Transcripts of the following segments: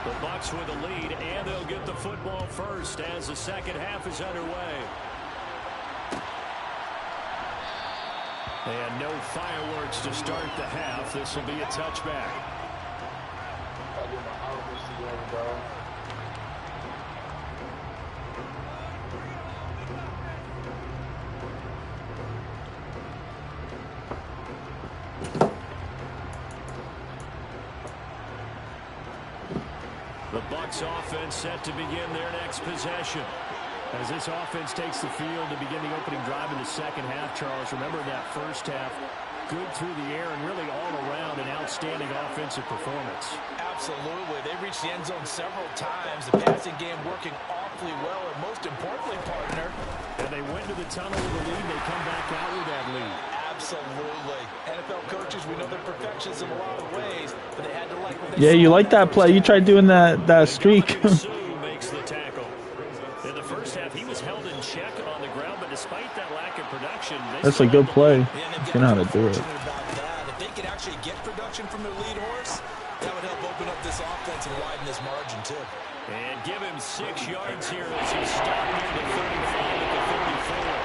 The Bucs with the lead, and they'll get the football first as the second half is underway. And no fireworks to start the half. This will be a touchback. The Bucs offense set to begin their next possession. As this offense takes the field to begin the opening drive in the second half, Charles, remember that first half, good through the air and really all around an outstanding offensive performance. Absolutely. They reached the end zone several times. The passing game working awfully well, and most importantly, partner. And they went to the tunnel with a lead. They come back out with that lead. Absolutely. NFL coaches, we know they're perfectionists in a lot of ways, but they had to like what they Yeah, you like that play. You tried doing that streak. Makes the tackle. In the first half, he was held in check on the ground, but despite that lack of production, that's a good play. You know how to do it. If they could actually get production from their lead horse, that would help open up this offense and widen this margin too. And give him 6 yards here as he stopped near the 35 at the 34.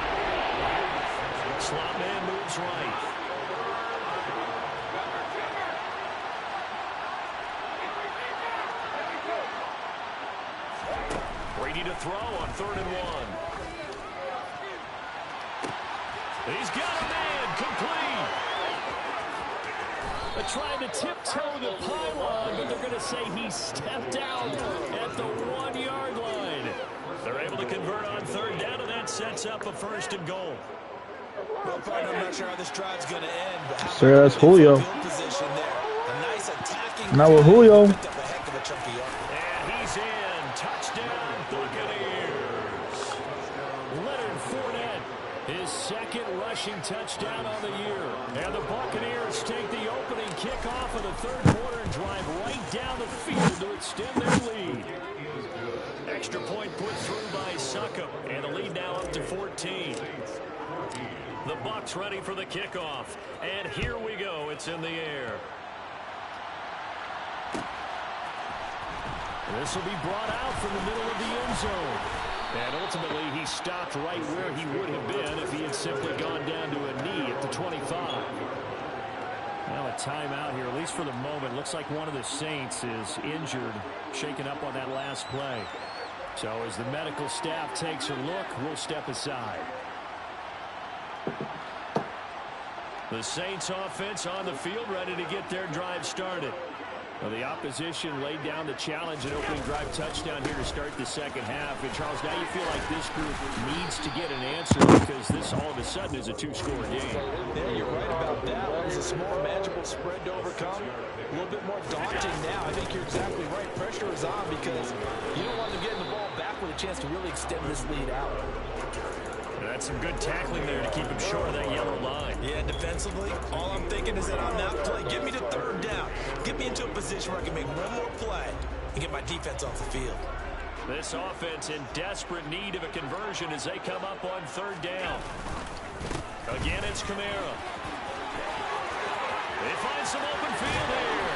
Slot man moves right. Brady to throw on 3rd and 1. He's got a man complete. They're trying to tiptoe the pylon, but they're going to say he stepped out at the 1-yard line. They're able to convert on 3rd down, and that sets up a 1st and goal. Well, partner, I'm not sure how this drive's going to end. But sir, that's Julio. Nice attacking not with Julio. And he's in. Touchdown, Buccaneers. Leonard Fournette, his 2nd rushing touchdown on the year. And the Buccaneers take the opening kickoff of the 3rd quarter and drive right down the field to extend their lead. Extra point put through by Succop, and the lead now up to 14. The Bucs ready for the kickoff. And here we go. It's in the air. This will be brought out from the middle of the end zone. And ultimately, he stopped right where he would have been if he had simply gone down to a knee at the 25. Now a timeout here, at least for the moment. Looks like one of the Saints is injured, shaken up on that last play. So as the medical staff takes a look, we'll step aside. The Saints offense on the field, ready to get their drive started. Well, the opposition laid down the challenge and opening drive touchdown here to start the second half. And, Charles, now you feel like this group needs to get an answer because this all of a sudden is a 2-score game. Yeah, you're right about that. It was a small, manageable spread to overcome. A little bit more daunting now. I think you're exactly right. Pressure is on because you don't want them getting the ball back with a chance to really extend this lead out. That's some good tackling there to keep him short of that yellow line. Yeah, defensively, all I'm thinking is that on that play, get me to 3rd down. Get me into a position where I can make one more play and get my defense off the field. This offense in desperate need of a conversion as they come up on 3rd down. Again, it's Kamara. They find some open field here.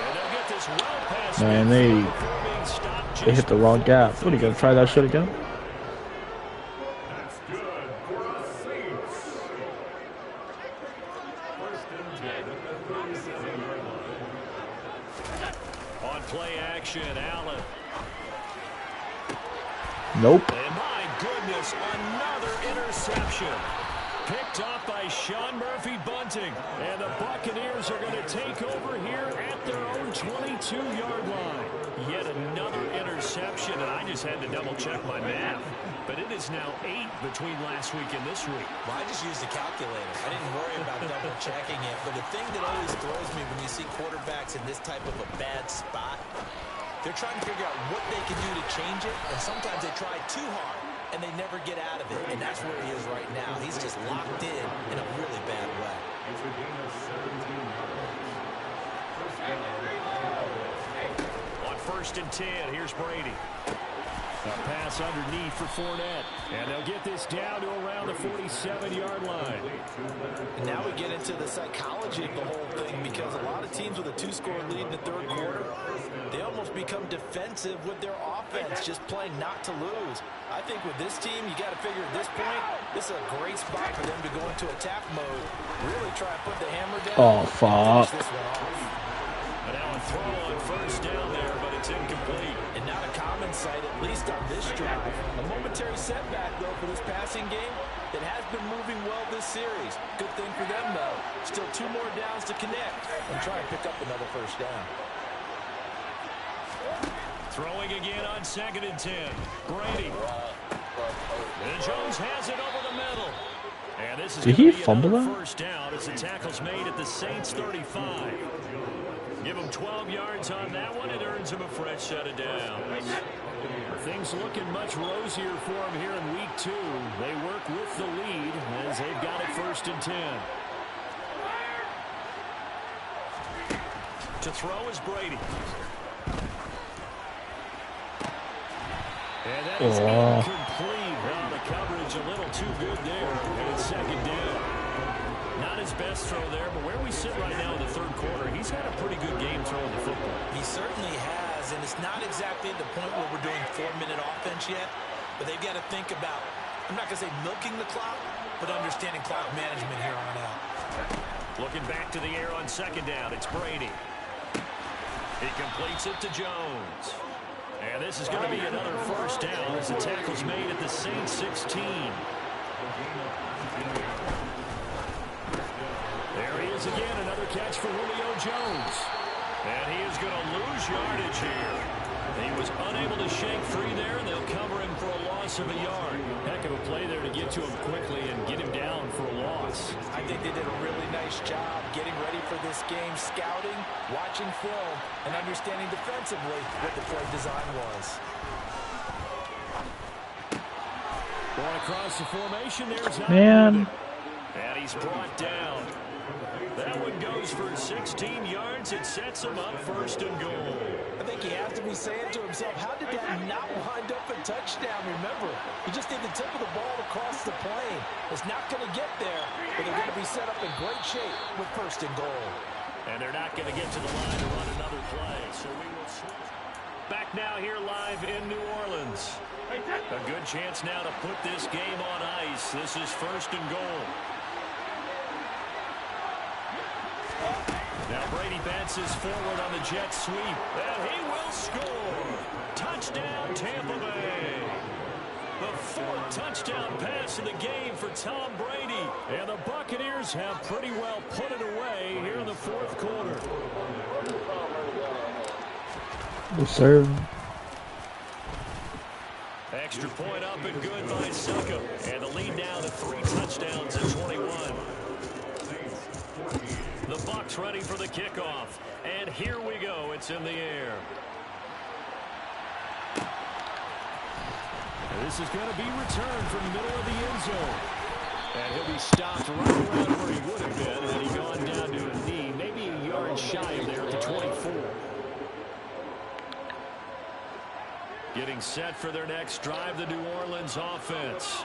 And they'll get this well past. Man, they hit the wrong gap. What, are you going to try that shit again? Allen. Nope. And my goodness, another interception. Picked off by Sean Murphy Bunting. And the Buccaneers are going to take over here at their own 22-yard line. Yet another interception, and I just had to double-check my math. But it is now 8 between last week and this week. Well, I just used a calculator. I didn't worry about double-checking it. But the thing that always throws me when you see quarterbacks in this type of a bad spot, they're trying to figure out what they can do to change it, and sometimes they try too hard, and they never get out of it. And that's where he is right now. He's just locked in a really bad way. On 1st and 10, here's Brady. A pass underneath for Fournette. And they'll get this down to around the 47-yard line. Now we get into the psychology of the whole thing, because a lot of teams with a 2-score lead in the third quarter, they almost become defensive with their offense, just playing not to lose. I think with this team, you got to figure at this point, this is a great spot for them to go into attack mode. Really try and put the hammer down. Oh, fuck. This one off. And now a throw on first down there, but it's incomplete. And not a common sight, at least on this drive. A momentary setback, though, for this passing game that has been moving well this series. Good thing for them, though. Still 2 more downs to connect and try and pick up another first down. Throwing again on 2nd and 10. Brady. And Jones has it over the middle. And this is Did he be fumble that? first down as the tackle's made at the Saints 35. Give him 12 yards on that one. It earns him a fresh set of downs. Things looking much rosier for him here in week 2. They work with the lead as they've got it 1st and 10. To throw is Brady. And that is incomplete. Well, the coverage a little too good there. And it's 2nd down. Not his best throw there, but where we sit right now in the third quarter, he's had a pretty good game throwing the football. He certainly has, and it's not exactly at the point where we're doing 4-minute offense yet, but they've got to think about, I'm not going to say milking the clock, but understanding clock management here on out. Looking back to the air on 2nd down, it's Brady. He completes it to Jones. And this is going to be another first down as the tackle's made at the Saints 16. There he is again, another catch for Julio Jones. And he is going to lose yardage here. He was unable to shake free there, and they'll cover him for a loss of a yard. Heck of a play there to get to him quickly and get him down for a loss. I think they did a really nice job getting ready for this game, scouting, watching film, and understanding defensively what the play design was. Going across the formation, there's Man. and he's brought down. That one goes for 16 yards. It sets him up 1st and goal. I think he has to be saying to himself, how did that not wind up a touchdown? Remember, he just did the tip of the ball across the plane. It's not going to get there, but they're going to be set up in great shape with 1st and goal. And they're not going to get to the line to run another play. So we will switch. Back now here live in New Orleans. A good chance now to put this game on ice. This is 1st and goal. Now Brady bounces forward on the jet sweep, and he will score. Touchdown, Tampa Bay. The 4th touchdown pass of the game for Tom Brady. And the Buccaneers have pretty well put it away here in the 4th quarter. We'll serve. Extra point up and good by Suckup. And the lead now to 3 touchdowns at 21. The Bucs ready for the kickoff. And here we go. It's in the air. And this is going to be returned from the middle of the end zone. And he'll be stopped right around where he would have been had he gone down to a knee. Maybe a yard shy of there at the 24. Getting set for their next drive, the New Orleans offense.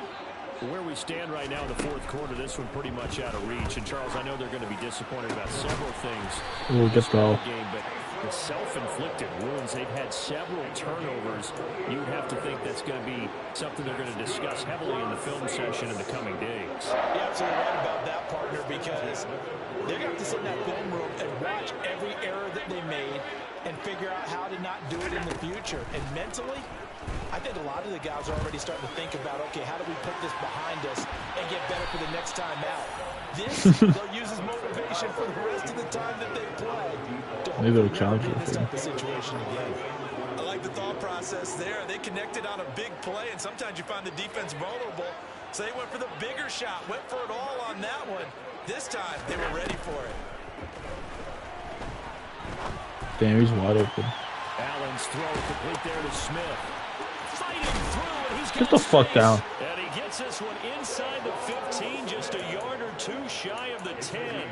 Where we stand right now in the 4th quarter, this one pretty much out of reach. And Charles, I know they're going to be disappointed about several things. We'll just go. Game, but the self-inflicted wounds, they've had several turnovers. You would have to think that's going to be something they're going to discuss heavily in the film session in the coming days. You're absolutely right about that, partner, because they're going to have to sit in that film room and watch every error that they made and figure out how to not do it in the future. And mentally, I think a lot of the guys are already starting to think about, okay, how do we put this behind us and get better for the next time out? This, they'll use as motivation for the rest of the time that they play. Maybe they'll challenge in you this for type of situation again. I like the thought process there. They connected on a big play, and sometimes you find the defense vulnerable. So they went for the bigger shot, went for it all on that one. This time, they were ready for it. Damn, he's wide open. Allen's throw complete there to Smith. Fighting through, and he's got Get the fuck space. down. And he gets this one inside the 15, just a yard or 2 shy of the 10.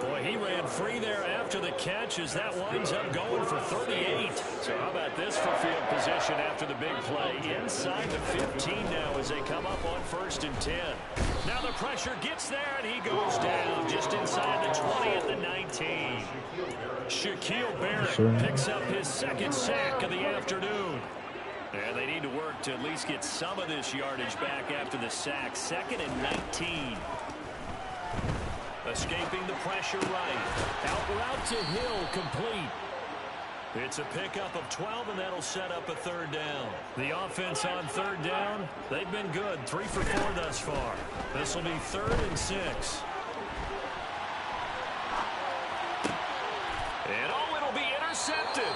Boy, he ran free there after the catch as that winds up going for 38. So how about this for field position after the big play? Inside the 15 now as they come up on 1st and 10. Now the pressure gets there, and he goes down just inside the 20 at the 19. Shaquille Barrett picks up his second sack of the afternoon. And they need to work to at least get some of this yardage back after the sack. 2nd and 19. Escaping the pressure right. Out route to Hill, complete. It's a pickup of 12, and that'll set up a 3rd down. The offense on 3rd down, they've been good. 3 for 4 thus far. This will be 3rd and 6. And it'll be intercepted.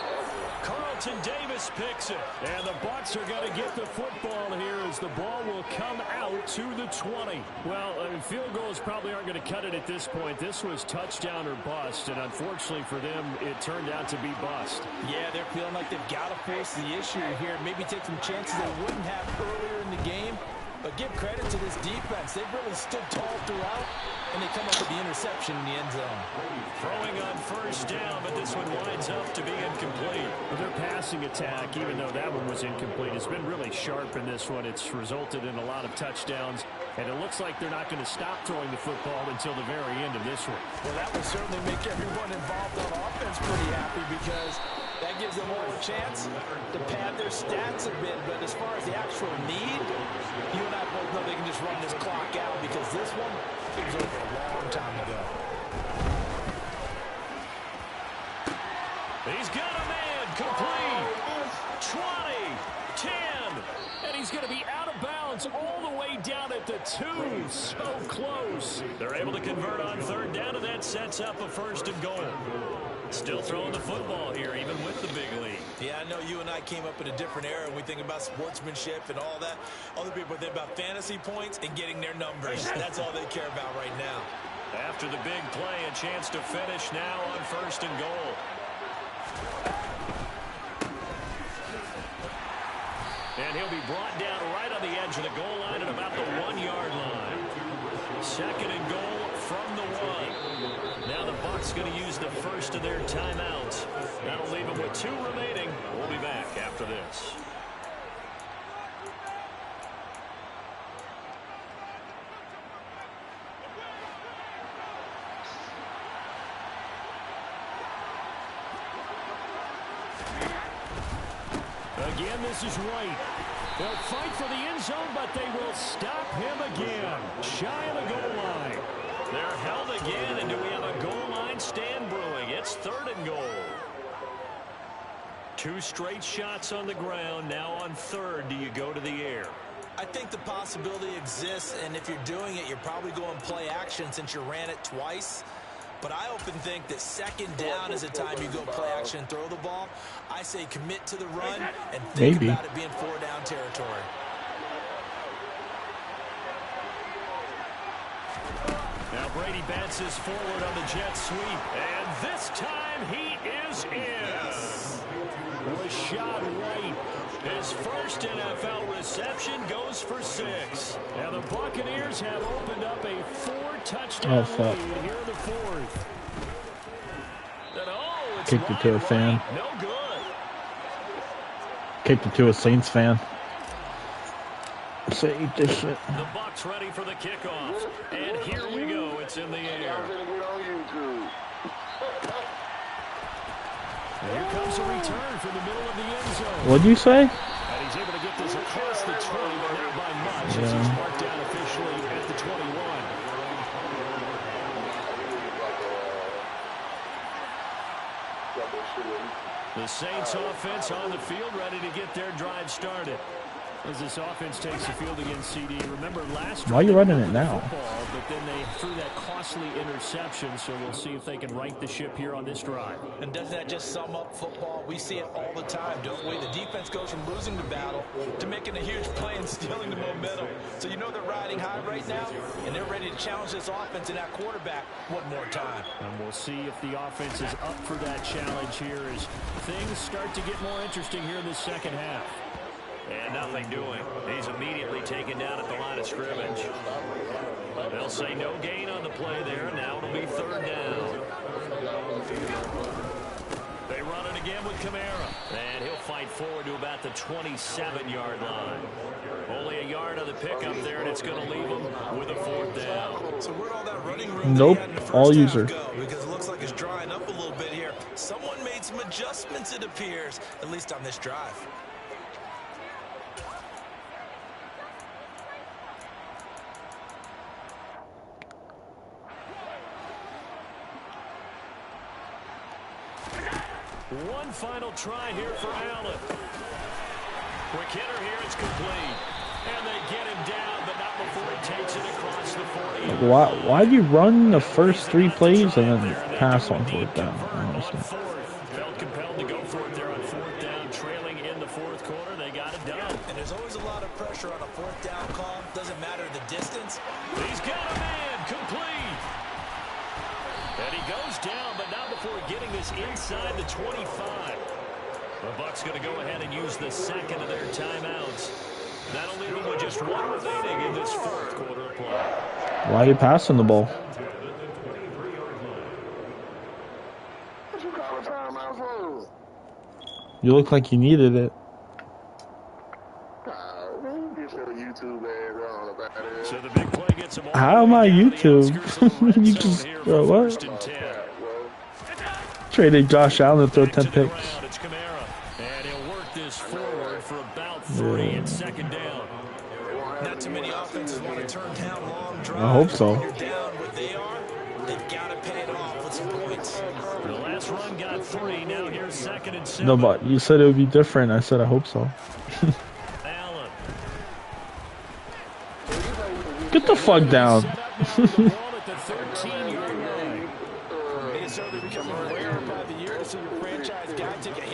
Carlton Davis picks it. And the Bucs are going to get the football here as the ball will come out to the 20. Well, field goals probably aren't going to cut it at this point. This was touchdown or bust, and unfortunately for them, it turned out to be bust. Yeah, they're feeling like they've got to force the issue here. Maybe take some chances they wouldn't have earlier in the game. But give credit to this defense. They've really stood tall throughout, and they come up with the interception in the end zone. Throwing on 1st down, but this one winds up to be incomplete. But their passing attack, even though that one was incomplete, has been really sharp in this one. It's resulted in a lot of touchdowns, and it looks like they're not going to stop throwing the football until the very end of this one. Well, that will certainly make everyone involved on offense pretty happy because that gives them more of a chance to pad their stats a bit. But as far as the actual need, you and I both know they can just run this clock out because this one was over a long time ago. He's got a man complete. 20, 10, and he's going to be out of bounds all the way down at the 2. So close. They're able to convert on 3rd down, and that sets up a 1st and goal. Still throwing the football here, even with the big lead. Yeah, I know you and I came up in a different era, and we think about sportsmanship and all that. Other people think about fantasy points and getting their numbers. That's all they care about right now. After the big play, a chance to finish now on 1st and goal. And he'll be brought down right on the edge of the goal line at about the 1-yard line. 2nd and goal from the 1. Now the Bucs going to use the first of their timeouts. That'll leave them with 2 remaining. We'll be back after this. Again, this is White. They'll fight for the end zone, but they will stop him again. Shy of the goal line. They're held again, and do we have a goal line stand brewing? It's 3rd and goal. 2 straight shots on the ground. Now on 3rd, do you go to the air? I think the possibility exists, and if you're doing it, you're probably going play action since you ran it twice. But I often think that 2nd down is the time you go play action and throw the ball. I say commit to the run and think about it being 4-down territory. Now Brady bounces forward on the jet sweep. And this time he is in. Rashad White, his first NFL reception, goes for 6. Now the Buccaneers have opened up a 4-touchdown lead here in the 4th. Kicked it to a fan. No good. Kicked it to a Saints fan. Say this shit. The Bucs ready for the kickoff. And here we go. It's in the air. And here comes a return from the middle of the end zone. What'd you say? And he's able to get this across the 20, but not by much. As he's marked down officially at the 21. The Saints offense on the field, ready to get their drive started. As this offense takes the field against CD. Remember last why are you running it now? Football, but then they threw that costly interception, so we'll see if they can right the ship here on this drive. And doesn't that just sum up football? We see it all the time, don't we? The defense goes from losing the battle to making a huge play and stealing the momentum. So you know they're riding high right now, and they're ready to challenge this offense and that quarterback one more time. And we'll see if the offense is up for that challenge here as things start to get more interesting here in the second half. And nothing doing. He's immediately taken down at the line of scrimmage. They'll say no gain on the play there. Now it'll be 3rd down. They run it again with Kamara. And he'll fight forward to about the 27-yard line. Only a yard on the pickup there, and it's going to leave him with a 4th down. So where'd all that running room Nope, all user. go? Because it looks like it's drying up a little bit here. Someone made some adjustments, it appears, at least on this drive. One final try here for Allen. Quick hitter here, it's complete. And they get him down, but not before he takes it across the 40. Why do you run the first 3 plays and then pass on 4th down? I don't understand. Felt compelled to go for it there on 4th down, trailing in the 4th quarter. They got it done. And there's always a lot of pressure on a 4th down call. Doesn't matter the distance. He's got a man, complete. And he goes down, but not before getting this inside the 25. The Bucs going to go ahead and use the second of their timeouts. That'll leave them with just 1 remaining in this 4th quarter of play. Why are you passing the ball? You look like you needed it. So the big play gets him all How am I YouTube? You just bro, what? Traded Josh Allen to throw 10 picks. It's Kamara, and he'll work this forward for about 3 and 2nd down. Not too many offenses want to turn down long drives. I hope so. When you're down what they are, they've got to pay it off with some points. The last run got 3. Now here's 2nd and 7. No, but you said it would be different. I said I hope so. Allen. Get the fuck down.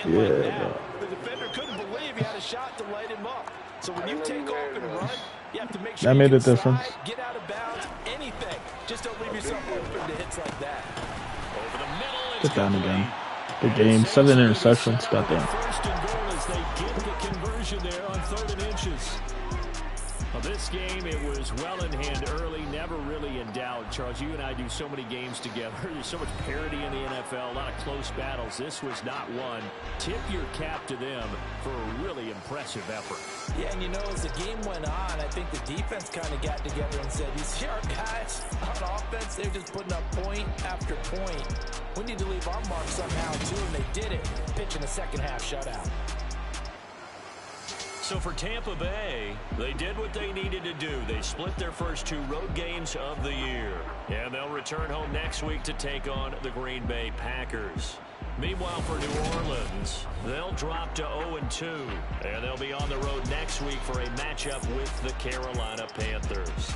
Yeah. The defender couldn't believe he had a shot to light him up. So when you take off and run, you have to make sure That made you a difference. slide, get out of bounds, anything. Just don't leave yourself open to hits like that. Over the middle, Get down again. Good game. 7 interceptions. Goddamn. First and goal as they get the conversion there on 3rd and inches. Well, this game, it was well in hand early, never really in doubt. Charles, you and I do so many games together. There's so much parity in the NFL, a lot of close battles. This was not one. Tip your cap to them for a really impressive effort. Yeah, and you know, as the game went on, I think the defense kind of got together and said, you see our guys on offense, they're just putting up point after point. We need to leave our mark somehow, too, and they did it, pitching a second-half shutout. So for Tampa Bay, they did what they needed to do. They split their first 2 road games of the year. And they'll return home next week to take on the Green Bay Packers. Meanwhile, for New Orleans, they'll drop to 0-2. And they'll be on the road next week for a matchup with the Carolina Panthers.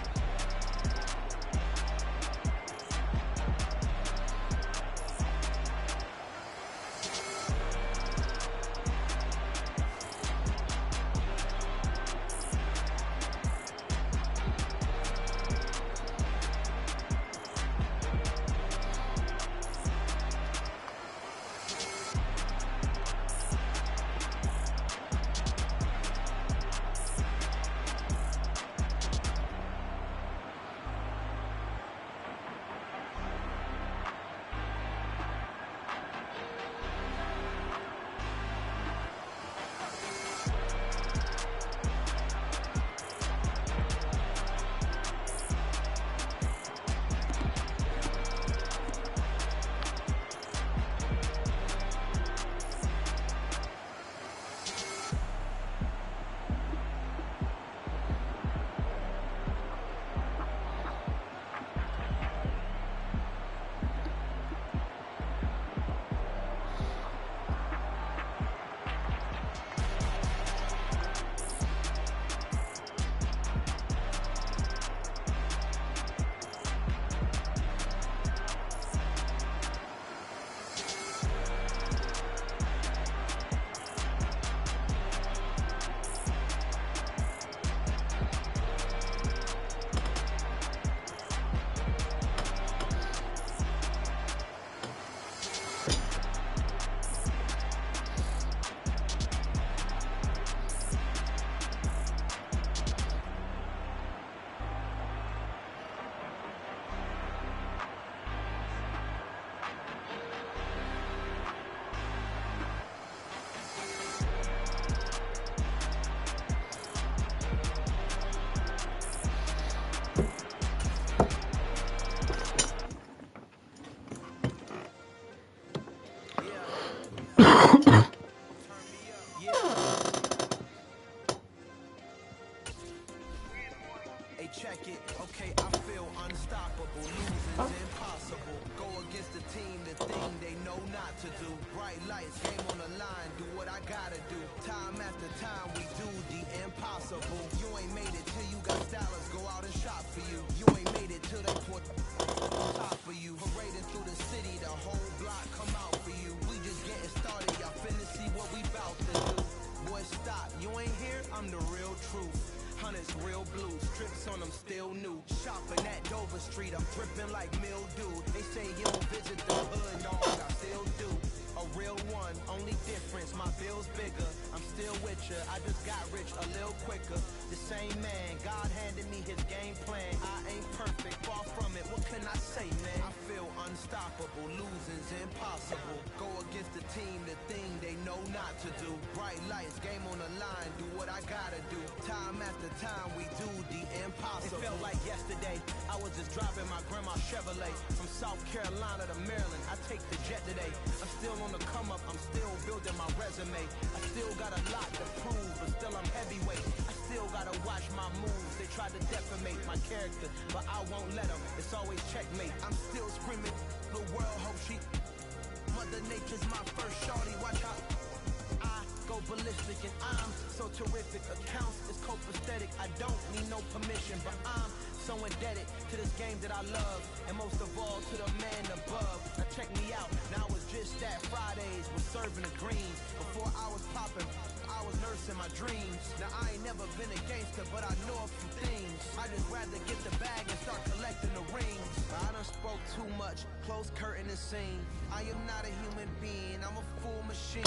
after time, we do the impossible. You ain't made it till you got stylers go out and shop for you. You ain't made it till they put on top of you. Parading through the city, the whole block come out for you. We just getting started, y'all finna see what we bout to do. Boy, stop, you ain't here, I'm the real truth. Hunters, real blue, strips on them still new. Shopping at Dover Street, I'm dripping like mildew. They say you don't visit the hood, dog, I still do. A real one, only difference, my bill's bigger. I'm still with ya, I just got rich a little quicker. The same man, God handed me his game plan. I ain't perfect, far from it, what can I say, man? I feel unstoppable, losing's impossible. Go against the team, the thing they know not to do. Bright lights, game on the line, do what I gotta do. Time after time, we do the impossible. It felt like yesterday, I was just driving my grandma's Chevrolet. From South Carolina to Maryland, I take the jet today. I'm still on the come up, I'm still building my resume. I still got a lot to prove, but still I'm heavyweight. I still gotta watch my moves, they try to defamate my character, but I won't let them, it's always checkmate. I'm still screaming, the world hope she Mother Nature's my first shorty, watch out. I go ballistic and I'm so terrific. Accounts is copacetic, I don't need no permission, but I'm so indebted to this game that I love, and most of all to the man above. Now check me out, now it's just that Fridays was serving the greens. Before I was popping, I was nursing my dreams. Now I ain't never been a gangster, but I know a few things. I just rather get the bag and start collecting the rings. I done spoke too much, close curtain and scene. I am not a human being, I'm a full machine.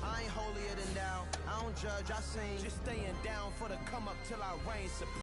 I ain't holier than thou, I don't judge, I sing. Just staying down for the come up till I reign supreme.